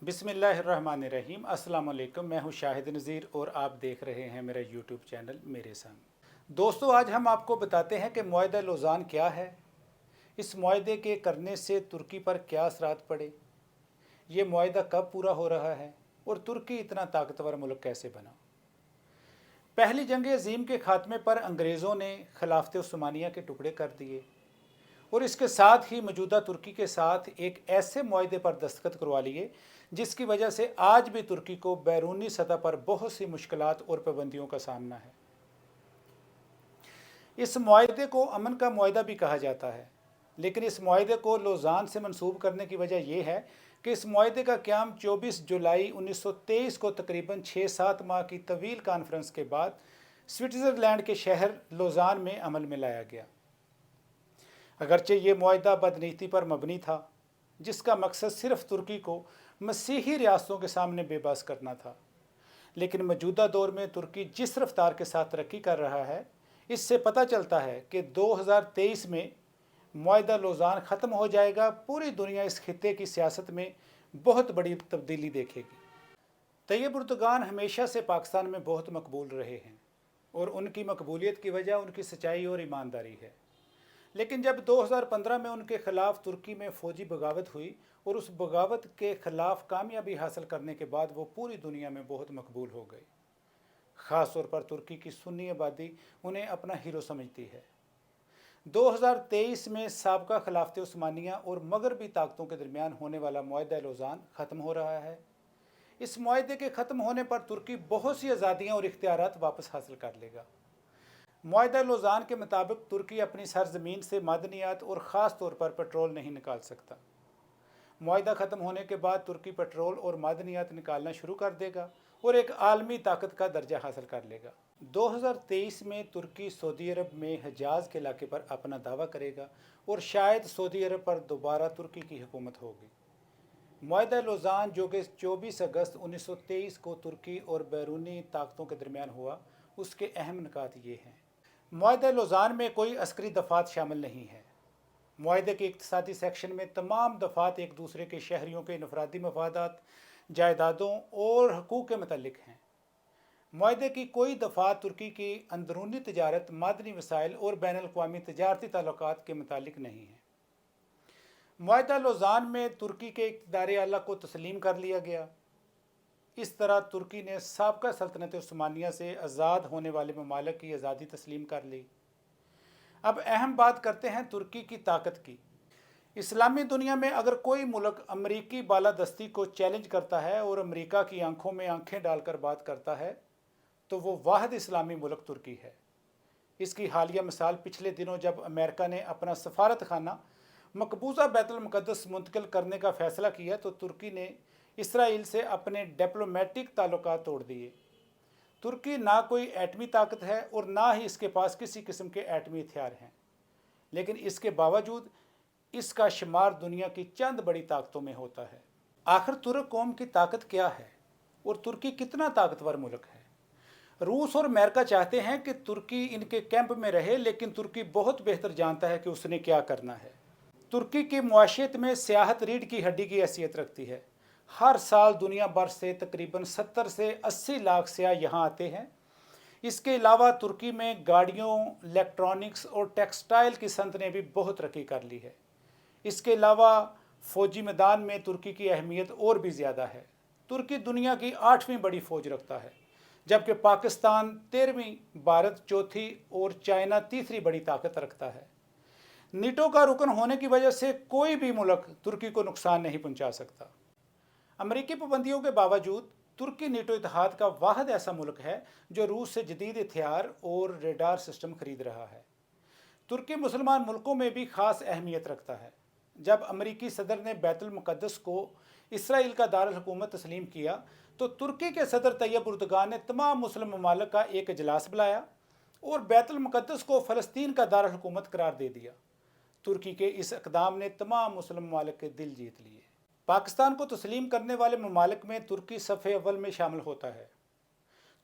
बिस्मिल्लाहिर्रहमानिर्रहीम। अस्सलाम वालेकुम। मैं हूं शाहिद नज़ीर और आप देख रहे हैं मेरा यूट्यूब चैनल मेरे संग। दोस्तों, आज हम आपको बताते हैं कि मुआहदा लौज़ान क्या है, इस मुआहदे के करने से तुर्की पर क्या असरात पड़े, ये मुआहदा कब पूरा हो रहा है और तुर्की इतना ताकतवर मुल्क कैसे बना। पहली जंग अज़ीम के खात्मे पर अंग्रेज़ों ने खिलाफत उस्मानिया के टुकड़े कर दिए और इसके साथ ही मौजूदा तुर्की के साथ एक ऐसे मुआहदे पर दस्तखत करवा लिए जिसकी वजह से आज भी तुर्की को बैरूनी सतह पर बहुत सी मुश्किलात और पाबंदियों का सामना है। इस मुआहदे को अमन का मुआहदा भी कहा जाता है, लेकिन इस मुआहदे को लौज़ान से मंसूब करने की वजह यह है कि इस मुआहदे का क़याम 24 जुलाई 1923 को तकरीबन 6-7 माह की तवील कॉन्फ्रेंस के बाद स्विट्ज़रलैंड के शहर लौज़ान में अमल में लाया गया। अगरचे ये मुआहदा बदनीति पर मबनी था, जिसका मकसद सिर्फ तुर्की को मसीही रियासतों के सामने बेबस करना था, लेकिन मौजूदा दौर में तुर्की जिस रफ्तार के साथ तरक्की कर रहा है, इससे पता चलता है कि 2023 में मुआहदा लौज़ान ख़त्म हो जाएगा। पूरी दुनिया इस खित्ते की सियासत में बहुत बड़ी तब्दीली देखेगी। तैयब उर्दगान हमेशा से पाकिस्तान में बहुत मकबूल रहे हैं और उनकी मकबूलियत की वजह उनकी सच्चाई और ईमानदारी है, लेकिन जब 2015 में उनके खिलाफ तुर्की में फ़ौजी बगावत हुई और उस बगावत के ख़िलाफ़ कामयाबी हासिल करने के बाद वो पूरी दुनिया में बहुत मकबूल हो गए। ख़ास तौर पर तुर्की की सुन्नी आबादी उन्हें अपना हीरो समझती है। 2023 में साबका खिलाफत उस्मानिया और मगरबी ताकतों के दरमियान होने वाला मुआहदा लौज़ान ख़त्म हो रहा है। इस मुआहदे के ख़त्म होने पर तुर्की बहुत सी आज़ादियाँ और इख्तियारात वापस हासिल कर लेगा। मुआहदा लौज़ान के मुताबिक तुर्की अपनी सरजमीन से मादनियात और ख़ास तौर पर पेट्रोल नहीं निकाल सकता। मुआहदा ख़त्म होने के बाद तुर्की पेट्रोल और मादनियात निकालना शुरू कर देगा और एक आलमी ताकत का दर्जा हासिल कर लेगा। 2023 में तुर्की सऊदी अरब में हिजाज़ के इलाके पर अपना दावा करेगा और शायद सऊदी अरब पर दोबारा तुर्की की हुकूमत होगी। मुआहदा लौज़ान जो कि 24 अगस्त 1923 को तुर्की और बैरूनी ताकतों के दरमियान हुआ, उसके अहम निकात ये हैं। मुआहदा लौज़ान में कोई अस्करी दफ़ात शामिल नहीं है। मुआहदे के इक़्तिसादी सेक्शन में तमाम दफ़ात एक दूसरे के शहरियों के इनफरादी मफादात, जायदादों और हकूक़ के मतलब हैं। मुआहदे की कोई दफ़ात तुर्की की अंदरूनी तजारत, मादनी वसाइल और बैन अल-अक़वामी तजारती ताल्लुकात के मुतालिक नहीं है। मुआहदा लौज़ान में तुर्की के इक़्तिदार आला को तस्लीम कर लिया गया। इस तरह तुर्की ने साबका सल्तनत उस्मानिया से आज़ाद होने वाले ममालिक की आज़ादी तस्लीम कर ली। अब अहम बात करते हैं तुर्की की ताकत की। इस्लामी दुनिया में अगर कोई मुल्क अमरीकी बालादस्ती को चैलेंज करता है और अमरीका की आंखों में आंखें डालकर बात करता है, तो वो वाहिद इस्लामी मुल्क तुर्की है। इसकी हालिया मिसाल पिछले दिनों जब अमेरिका ने अपना सफारत खाना मकबूजा बैतुल मुक़द्दस मुंतकिल करने का फ़ैसला किया, तो तुर्की ने इसराइल से अपने डिप्लोमेटिक ताल्लुकात तोड़ दिए। तुर्की ना कोई एटमी ताकत है और ना ही इसके पास किसी किस्म के एटमी हथियार हैं, लेकिन इसके बावजूद इसका शुमार दुनिया की चंद बड़ी ताकतों में होता है। आखिर तुर्क कौम की ताकत क्या है और तुर्की कितना ताकतवर मुल्क है? रूस और अमेरिका चाहते हैं कि तुर्की इनके कैंप में रहे, लेकिन तुर्की बहुत बेहतर जानता है कि उसने क्या करना है। तुर्की की मुआशियत में सियाहत रीढ़ की हड्डी की हैसियत रखती है। हर साल दुनिया भर से तकरीबन 70 से 80 लाख सियाह यहाँ आते हैं। इसके अलावा तुर्की में गाड़ियों, इलेक्ट्रॉनिक्स और टेक्सटाइल की सनत ने भी बहुत तरक्की कर ली है। इसके अलावा फ़ौजी मैदान में तुर्की की अहमियत और भी ज़्यादा है। तुर्की दुनिया की 8वीं बड़ी फ़ौज रखता है, जबकि पाकिस्तान 13वीं, भारत चौथी और चाइना तीसरी बड़ी ताकत रखता है। नीटो का रुकन होने की वजह से कोई भी मुल्क तुर्की को नुकसान नहीं पहुँचा सकता। अमरीकी पाबंदियों के बावजूद तुर्की नीटो इत्तेहाद का वाहिद ऐसा मुल्क है जो रूस से जदीद हथियार और रेडार सिस्टम खरीद रहा है। तुर्की मुसलमान मुल्कों में भी ख़ास अहमियत रखता है। जब अमरीकी सदर ने बैतुल मुक़द्दस को इसराइल का दारुल हुकूमत तस्लीम किया, तो तुर्की के सदर तैयब उर्दगान ने तमाम मुस्लिम ममालिक का एक इजलास बुलाया और बैतुल मुक़द्दस को फ़लस्तीन का दारुल हुकूमत करार दे दिया। तुर्की के इस इक़दाम ने तमाम मुस्लिम ममालिक के दिल जीत लिए। पाकिस्तान को तस्लीम करने वाले ममालिक में तुर्की सफ़े अव्वल में शामिल होता है।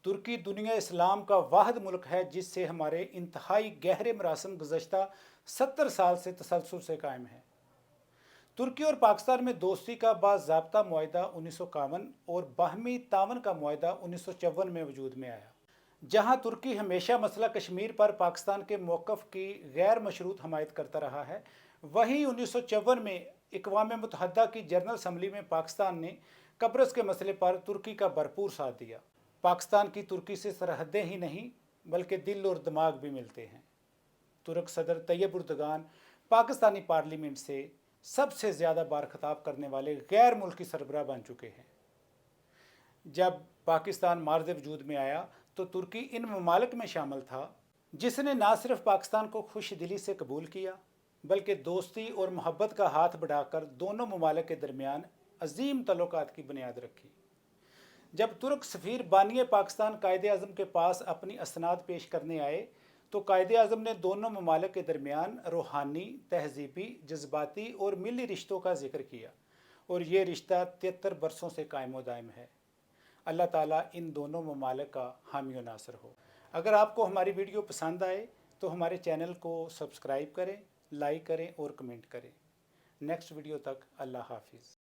तुर्की दुनिया इस्लाम का वाहिद मुल्क है जिससे हमारे इंतहाई गहरे मरासम गुज़श्ता 70 साल से तसलसल से कायम है। तुर्की और पाकिस्तान में दोस्ती का बाज़ाब्ता मुआहदा 1951 और बाहमी तावन का मुआहदा 1954 में वजूद में आया। जहां तुर्की हमेशा मसला कश्मीर पर पाकिस्तान के मौक़िफ़ की गैर मशरूत हमायत करता रहा है, वहीं 1954 में अक़वाम मुत्तहदा की जनरल असम्बली में पाकिस्तान ने कब्रस के मसले पर तुर्की का भरपूर साथ दिया। पाकिस्तान की तुर्की से सरहदें ही नहीं बल्कि दिल और दिमाग भी मिलते हैं। तुर्क सदर तैयब उर्दगान पाकिस्तानी पार्लियामेंट से सबसे ज़्यादा बार खिताब करने वाले गैर मुल्की सरबराह बन चुके हैं। जब पाकिस्तान मार्ज़ वजूद में आया तो तुर्की इन ममालिक में शामिल था जिसने ना सिर्फ पाकिस्तान को खुश दिली से कबूल किया बल्कि दोस्ती और मोहब्बत का हाथ बढ़ाकर दोनों ममालिक के दरमियान अजीम तल्लुकात की बुनियाद रखी। जब तुर्क सफ़ीर बानिए पाकिस्तान कायदे आज़म के पास अपनी असनाद पेश करने आए तो कायदे आज़म ने दोनों ममालिक के दरमियान रूहानी, तहजीबी, जज्बाती और मिली रिश्तों का जिक्र किया और ये रिश्ता 73 बरसों से कायम व दायम है। अल्लाह ताला इन दोनों ममालिक का हामी व नासर हो। अगर आपको हमारी वीडियो पसंद आए तो हमारे चैनल को सब्सक्राइब करें, लाइक करें और कमेंट करें। नेक्स्ट वीडियो तक अल्लाह हाफिज़।